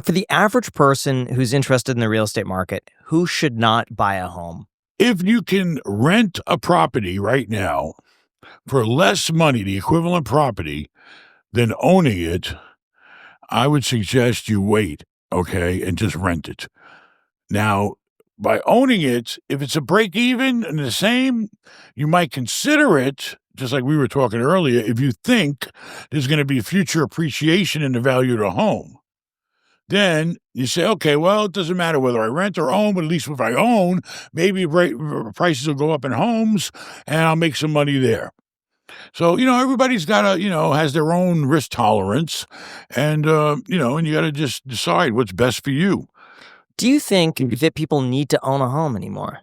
For the average person who's interested in the real estate market, who should not buy a home? If you can rent a property right now for less money, the equivalent property, than owning it, I would suggest you wait, okay, and just rent it. Now, by owning it, if it's a break even and the same, you might consider it, just like we were talking earlier, if you think there's going to be future appreciation in the value of the home. Then you say, okay, well, it doesn't matter whether I rent or own, but at least if I own, maybe prices will go up in homes and I'll make some money there. So, everybody's got has their own risk tolerance and you got to just decide what's best for you. Do you think that people need to own a home anymore?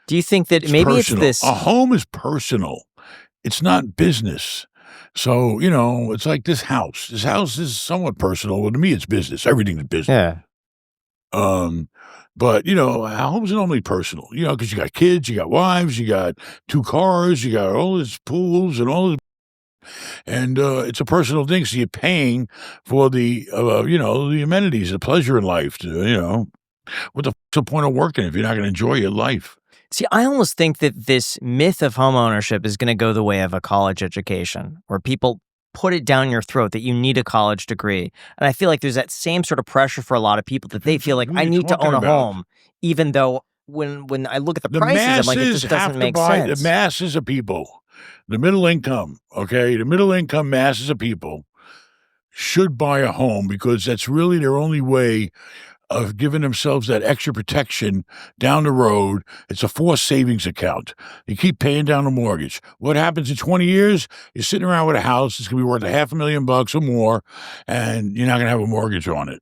Do you think that It's maybe personal. it's this? A home is personal. It's not business. So, it's like this house. This house is somewhat personal. Well, to me, it's business. Everything's business. Yeah. But, homes are normally personal, because you got kids, you got wives, you got 2 cars, you got all these pools and all this. And it's a personal thing. So you're paying for the amenities, the pleasure in life. What the fuck's the point of working if you're not going to enjoy your life? See, I almost think that this myth of home ownership is going to go the way of a college education, where people put it down your throat that you need a college degree. And I feel like there's that same sort of pressure for a lot of people that they feel like, I need to own a home, even though when I look at the prices, I'm like, it just doesn't make sense. The masses of people, the middle income, the middle income masses of people should buy a home because that's really their only way of giving themselves that extra protection down the road. It's a forced savings account. You keep paying down the mortgage. What happens in 20 years? You're sitting around with a house. It's going to be worth $500,000 or more, and you're not going to have a mortgage on it.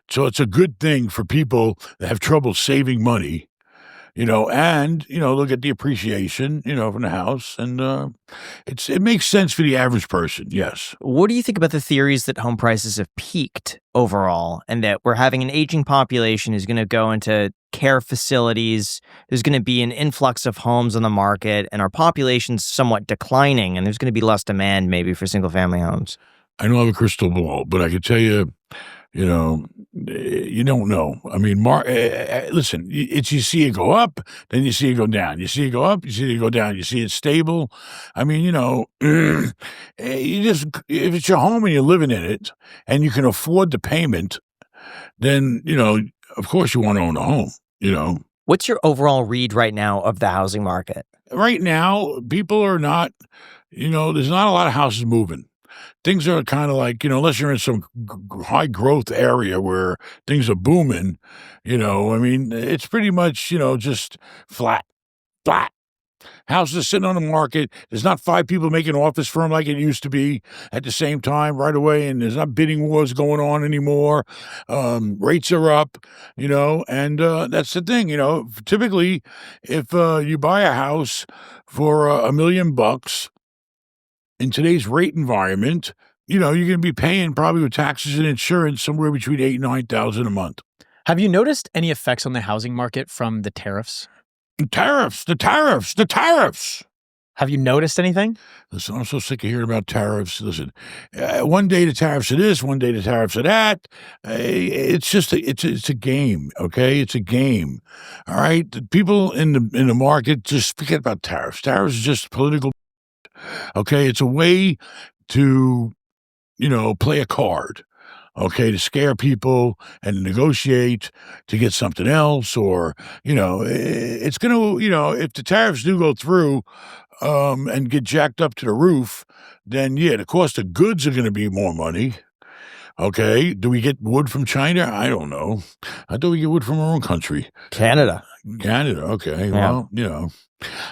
So it's a good thing for people that have trouble saving money, and, look at the appreciation, from the house. And it makes sense for the average person, yes. What do you think about the theories that home prices have peaked overall and that we're having an aging population who's going to go into care facilities? There's going to be an influx of homes on the market and our population's somewhat declining and there's going to be less demand maybe for single-family homes. I don't have a crystal ball, but I can tell you, you don't know. I mean, listen, you see it go up, then you see it go down. You see it go up, you see it go down. You see it stable. I mean, if it's your home and you're living in it and you can afford the payment, then, of course you want to own a home, What's your overall read right now of the housing market? Right now, people are not, there's not a lot of houses moving. Things are kind of like, unless you're in some high growth area where things are booming, it's pretty much, just flat. Houses are sitting on the market. There's not 5 people making offers for them like it used to be at the same time right away. And there's not bidding wars going on anymore. Rates are up, and that's the thing, typically if you buy a house for $1 million, in today's rate environment, you're going to be paying probably with taxes and insurance somewhere between $8,000 and $9,000 a month. Have you noticed any effects on the housing market from the tariffs? The tariffs. Have you noticed anything? Listen, I'm so sick of hearing about tariffs. Listen, one day the tariffs are this, one day the tariffs are that. It's just it's a game, okay? It's a game. All right, the people in the market just forget about tariffs. Tariffs is just political. Okay, it's a way to, play a card, to scare people and negotiate to get something else or, it's going to, if the tariffs do go through and get jacked up to the roof, then, yeah, the cost of goods are going to be more money. Okay, do we get wood from China? I don't know. I thought we get wood from our own country. Canada, okay. Yeah. Well,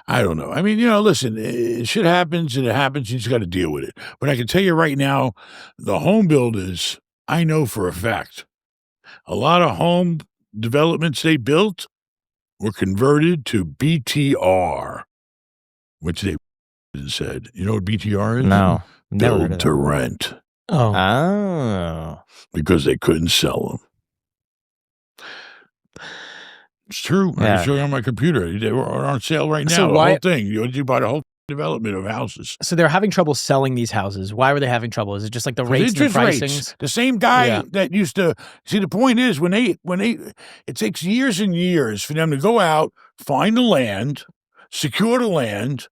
I don't know. I mean, listen, shit happens and it happens. You just got to deal with it. But I can tell you right now, the home builders, I know for a fact, a lot of home developments they built were converted to BTR, which they said. You know what BTR is? No, never heard of Build that. to rent. Oh. Because they couldn't sell them. It's true. I Yeah. can show you on my computer. They were on sale right now. So The why- whole thing. You buy the whole development of houses. So they're having trouble selling these houses. Why were they having trouble? Is it just like the rates and the Interest pricings? rates. The same guy that used to see. The point is when they, it takes years and years for them to go out, find the land, secure the land,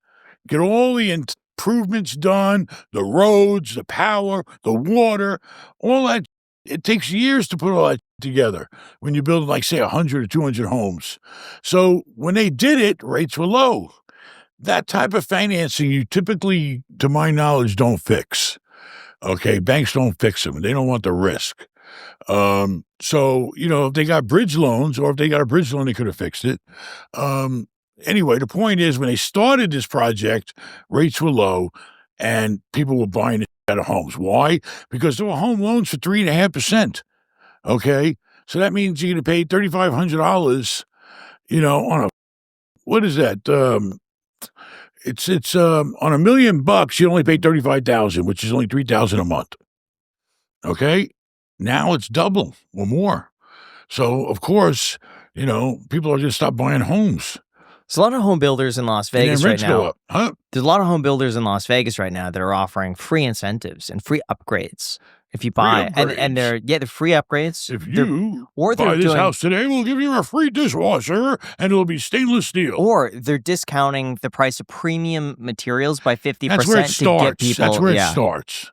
get all the improvements done, the roads, the power, the water, all that. It takes years to put all that together when you build, like, say, 100 or 200 homes. So when they did it, rates were low. That type of financing you typically, to my knowledge, don't fix. Okay, banks don't fix them. They don't want the risk. So, if they got bridge loans, or if they got a bridge loan, they could have fixed it. Anyway, the point is, when they started this project, rates were low, and people were buying out of homes. Why? Because there were home loans for 3.5%. Okay, so that means you're going to pay $3,500. On a, what is that? It's on $1 million, you only pay $35,000, which is only $3,000 a month. Okay, now it's double or more. So of course, people are just stop buying homes. There's a lot of home builders in Las Vegas right now. Huh? There's a lot of home builders in Las Vegas right now that are offering free incentives and free upgrades if you buy, and they're free upgrades. If you buy this house today, we'll give you a free dishwasher, and it'll be stainless steel. Or they're discounting the price of premium materials by 50%. That's where it starts. To get people. That's where it starts.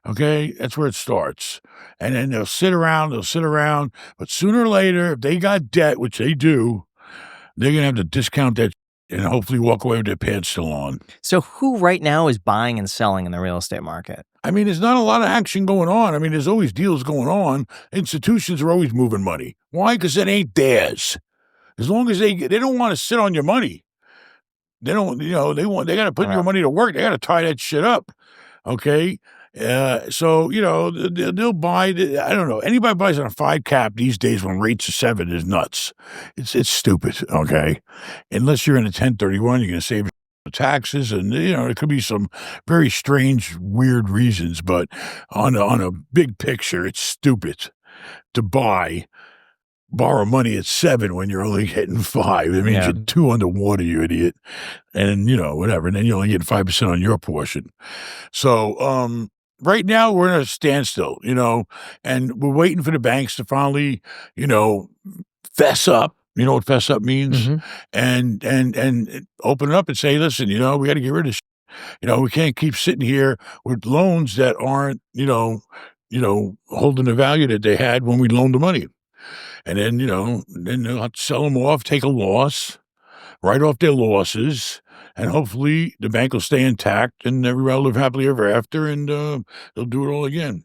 Okay, that's where it starts. And then they'll sit around. But sooner or later, if they got debt, which they do, they're going to have to discount that and hopefully walk away with their pants still on. So who right now is buying and selling in the real estate market? I mean, there's not a lot of action going on. I mean, there's always deals going on. Institutions are always moving money. Why? Because it ain't theirs. As long as they don't want to sit on your money. They don't, they got to put your money to work. They got to tie that shit up. Okay. So, they'll buy, I don't know, anybody buys on a 5 cap these days when rates are 7 is nuts. It's stupid, okay? Unless you're in a 1031, you're going to save taxes, and, there could be some very strange, weird reasons, but on a big picture, it's stupid to borrow money at 7 when you're only getting 5. It means you're 2 underwater, you idiot. And, whatever. And then you only get 5% on your portion. So, right now, we're in a standstill, and we're waiting for the banks to finally, fess up. You know what fess up means? Mm-hmm. And open it up and say, listen, we got to get rid of this. We can't keep sitting here with loans that aren't, holding the value that they had when we loaned the money. And then, then they'll have to sell them off, take a loss, write off their losses, and hopefully the bank will stay intact and everybody will live happily ever after, and they'll do it all again.